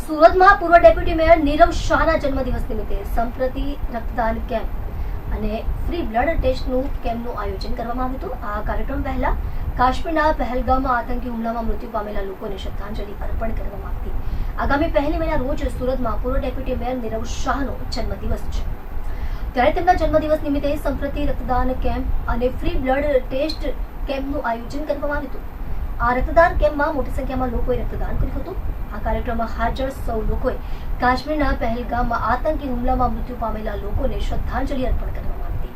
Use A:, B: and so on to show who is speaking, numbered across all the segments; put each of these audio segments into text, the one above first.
A: સુરતમાં પૂર્વ deputy mayor Nirav શાહના જન્મદિવસ નિમિત્તે સંપ્રતિ રક્તદાન કેમ્પ અને ફ્રી બ્લડ ટેસ્ટનું કેમ્પનું આયોજન કરવામાં આવ્યું હતું। આ કાર્યક્રમ પહેલા કાશ્મીરના પહેલગામમાં આતંકી હુમલામાં મૃત્યુ પામેલા લોકોને શ્રદ્ધાંજલિ અર્પણ કરવામાં આવી હતી। આગામી 1 મેના રોજ સુરતમાં પૂર્વ ડેપ્યુટી મેયર નીરવ શાહનો જન્મદિવસ છે, ત્યારે તેમના જન્મદિવસ નિમિત્તે સંપ્રતિ રક્તદાન કેમ્પ અને ફ્રી બ્લડ ટેસ્ટ કેમ્પનું આયોજન કરવામાં આવ્યું હતું। આ રક્તદાન કેમ્પમાં મોટી સંખ્યામાં લોકોએ રક્તદાન કર્યું હતું। આ કાર્યક્રમમાં હાજર સૌ લોકોએ કાશ્મીરના પહેલગામમાં આતંકી હુમલામાં મૃત્યુ પામેલા લોકોને શ્રદ્ધાંજલિ અર્પણ કરવામાં આવી હતી।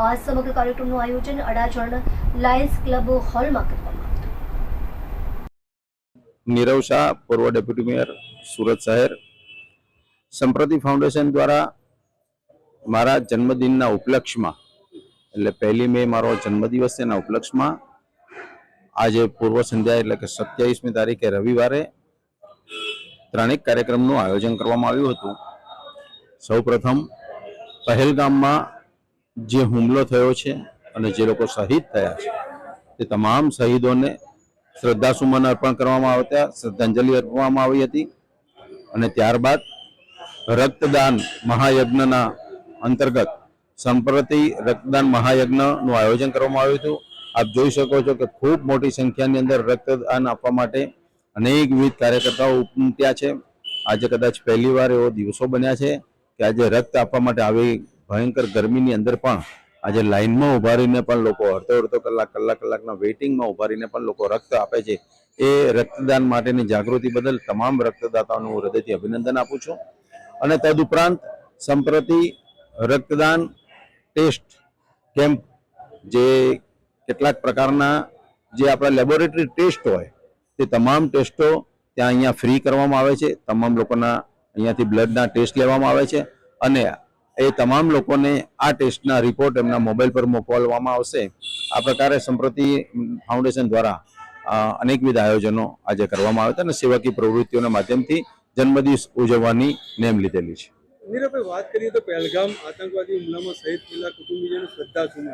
A: આ સમગ્ર કાર્યક્રમનું આયોજન અડાજણ લાયન્સ ક્લબ હોલમાં કરવામાં આવ્યું હતું।
B: નીરવ શાહ, પૂર્વ ડેપ્યુટી મેયર, સુરત શહેર। સંપ્રતિ ફાઉન્ડેશન દ્વારા મારા જન્મદિનના ઉપલક્ષમાં, એટલે 1 મે મારો જન્મદિવસ છે, એના ઉપલક્ષમાં આજે પૂર્વ સંધ્યા એટલે કે 27મી તારીખે રવિવારે 3 કાર્યક્રમનું આયોજન કરવામાં આવ્યું હતું। સૌપ્રથમ પહેલગામમાં જે હુમલો થયો છે અને જે લોકો શહીદ થયા છે તે તમામ શહીદોને શ્રદ્ધાસુમન અર્પણ કરવામાં આવ્યા, શ્રદ્ધાંજલિ અર્પવામાં આવી હતી। અને ત્યારબાદ રક્તદાન મહાયજ્ઞના અંતર્ગત સંપ્રતિ રક્તદાન મહાયજ્ઞનું આયોજન કરવામાં આવ્યું હતું। આપ જોઈ શકો છો કે ખૂબ મોટી સંખ્યાની અંદર રક્તદાન આપવા માટે અનેકવિધ કાર્યકર્તાઓ ઉમટ્યા છે। આજે કદાચ પહેલીવાર એવો દિવસો બન્યા છે કે આજે રક્ત આપવા માટે આવી ભયંકર ગરમીની અંદર પણ આજે લાઇનમાં ઉભા રહીને પણ લોકો અડધો કલાકના વેઇટિંગમાં ઉભા રહીને પણ લોકો રક્ત આપે છે। એ રક્તદાન માટેની જાગૃતિ બદલ તમામ રક્તદાતાઓનું હું હૃદયથી અભિનંદન આપું છું। અને તદુપરાંત સંપ્રતિ રક્તદાન ટેસ્ટ કેમ્પ, જે કેટલાક પ્રકારના જે આપણા લેબોરેટરી ટેસ્ટ હોય તે તમામ ટેસ્ટો ત્યાં અહીંયા ફ્રી કરવામાં આવે છે। તમામ લોકોના અહીંયાથી બ્લડના ટેસ્ટ લેવામાં આવે છે અને એ તમામ લોકોને આ ટેસ્ટના રિપોર્ટ એમના મોબાઈલ પર મોકલવામાં આવશે। આ પ્રકારે સંપ્રતિ ફાઉન્ડેશન દ્વારા અનેકવિધ આયોજનો આજે કરવામાં આવે છે અને સેવાકીય પ્રવૃત્તિઓના માધ્યમથી જન્મદિવસ ઉજવવાની નેમ લીધેલી છે।
C: નીરવભાઈ, વાત કરીએ તો પહેલગામ આતંકવાદી હુમલામાં શહીદ થયેલા કુટુંબીજોને શ્રદ્ધાસુમન,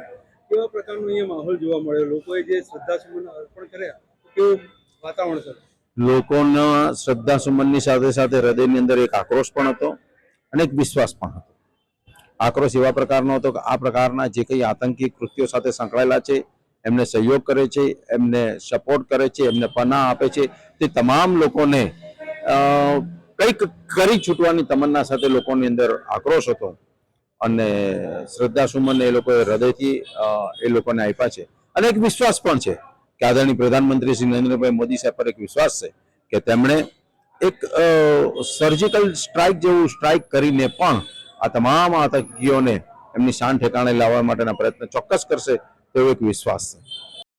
C: કેવા પ્રકારનો અહીંયા માહોલ જોવા મળ્યો? લોકોએ જે શ્રદ્ધાસુમન અર્પણ કર્યા, કેવું વાતાવરણ છે?
B: લોકોના શ્રદ્ધાસુમનની સાથે સાથે હૃદયની અંદર એક આક્રોશ પણ હતો અને એક વિશ્વાસ પણ હતો। આક્રોશ એવા પ્રકારનો હતો કે આ પ્રકારના જે કંઈ આતંકી કૃત્યો સાથે સંકળાયેલા છે એમને સહયોગ કરે છે, એમને સપોર્ટ કરે છે, એમને પનાહ આપે છે, તે તમામ લોકોને કંઈક કરી છૂટવાની તમન્ના સાથે લોકોની અંદર આક્રોશ હતો અને શ્રદ્ધાસુમન એ લોકોએ હૃદયથી એ લોકોને આપ્યા છે। અને એક વિશ્વાસ પણ છે કે આદરણીય પ્રધાનમંત્રી શ્રી નરેન્દ્રભાઈ મોદી સાહેબ પર એક વિશ્વાસ છે કે તેમણે એક સર્જિકલ સ્ટ્રાઇક જેવું સ્ટ્રાઇક કરીને પણ આ તમામ આતંકીઓને એમની શાન ઠેકાણે લાવવા માટેના પ્રયત્ન ચોક્કસ કરશે તેવો એક વિશ્વાસ છે।